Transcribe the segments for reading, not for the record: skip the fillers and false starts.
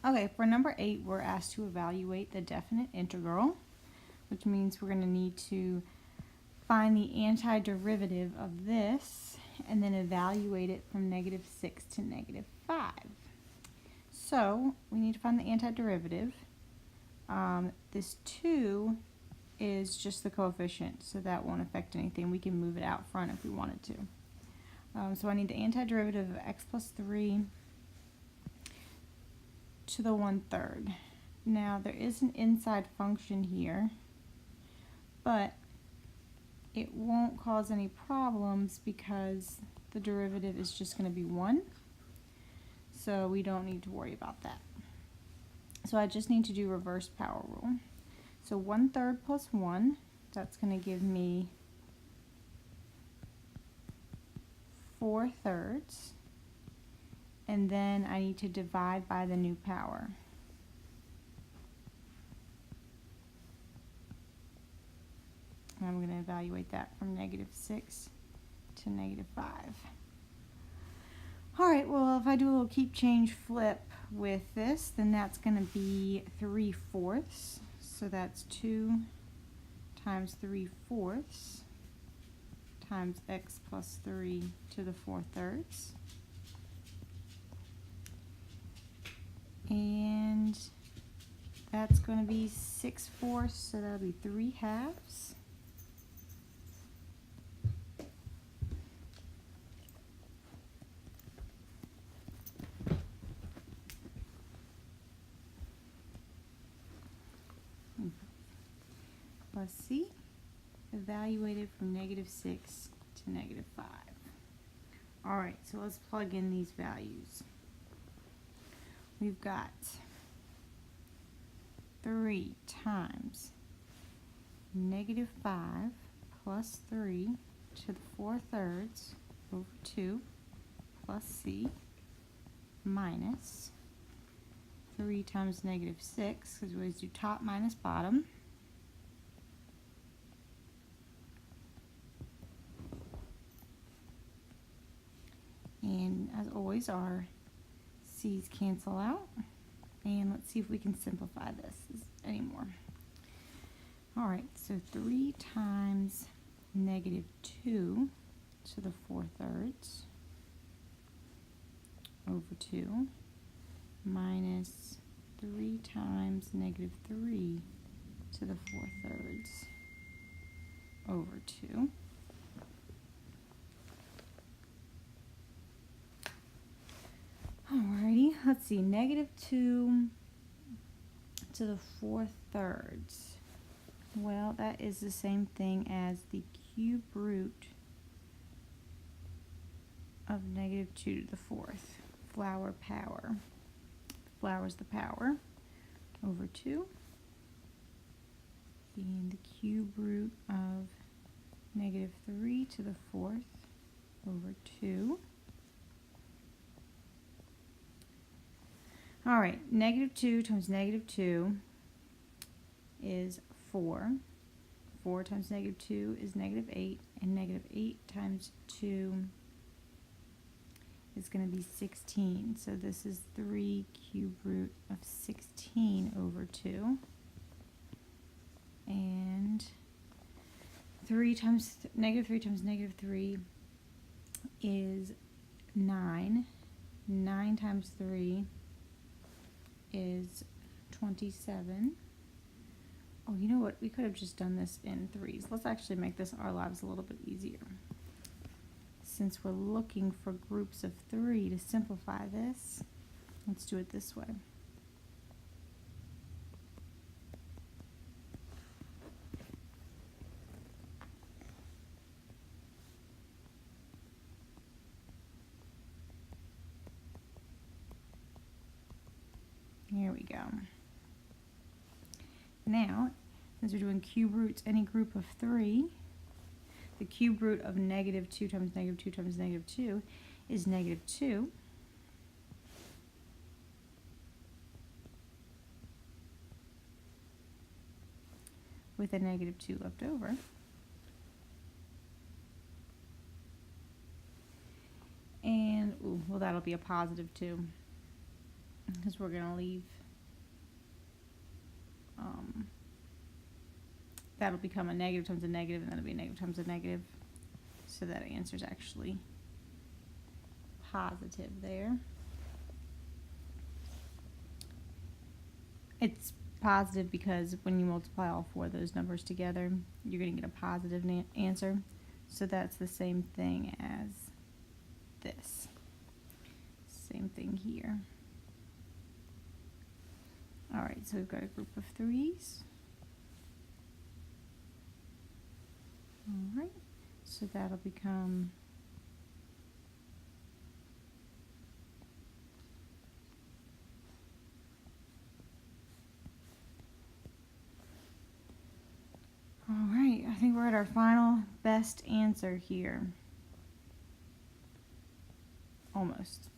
Okay, for number 8, we're asked to evaluate the definite integral, which means we're going to need to find the antiderivative of this and then evaluate it from -6 to -5. So we need to find the antiderivative. This 2 is just the coefficient, so that won't affect anything. We can move it out front if we wanted to. So I need the antiderivative of x plus 3 to the 1/3. Now there is an inside function here, but it won't cause any problems because the derivative is just going to be 1. So we don't need to worry about that. So I just need to do reverse power rule. So 1/3 plus 1, that's going to give me 4/3. And then I need to divide by the new power. And I'm going to evaluate that from -6 to -5. Alright, well if I do a little keep change flip with this, then that's going to be 3/4. So that's 2 times 3/4 times x plus 3 to the 4/3. And that's going to be 6/4, so that'll be 3/2. Plus C, evaluated from -6 to -5. Alright, so let's plug in these values. We've got 3 times -5 plus 3 to the 4/3 over 2 plus C minus 3 times -6, because we always do top minus bottom. And as always, our C's cancel out. And let's see if we can simplify this anymore. Alright, so 3 times -2 to the 4/3 over 2 minus 3 times -3 to the 4/3 over 2. Alrighty, let's see, -2 to the 4/3. Well, that is the same thing as the cube root of -2 to the 4th. Flower power. Flower's the power over 2. And the cube root of -3 to the 4th over 2. Alright, -2 times -2 is 4. 4 times -2 is -8. And -8 times 2 is going to be 16. So this is 3 cube root of 16 over 2. And -3 times -3 is 9. 9 times 3 is 27. Oh, you know what? We could have just done this in 3s. Let's actually make this our lives a little bit easier. Since we're looking for groups of 3 to simplify this, let's do it this way. Here we go. Now, since we're doing cube roots, any group of 3, the cube root of -2 times -2 times -2 is -2. With a -2 left over. And, ooh, well, that'll be a +2. because we're going to leave, that'll become a negative times a negative, and that'll be a negative times a negative. So that answer is actually positive there. It's positive because when you multiply all four of those numbers together, you're going to get a positive answer. So that's the same thing as this. Same thing here. Alright, so we've got a group of 3's. Alright, so that'll become alright, I think we're at our final best answer here. Almost.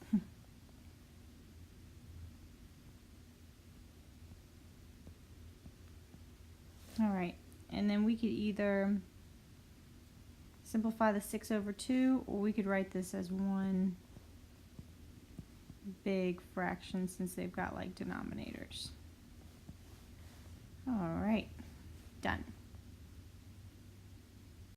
Alright, and then we could either simplify the 6 over 2, or we could write this as one big fraction since they've got like denominators. Alright, done.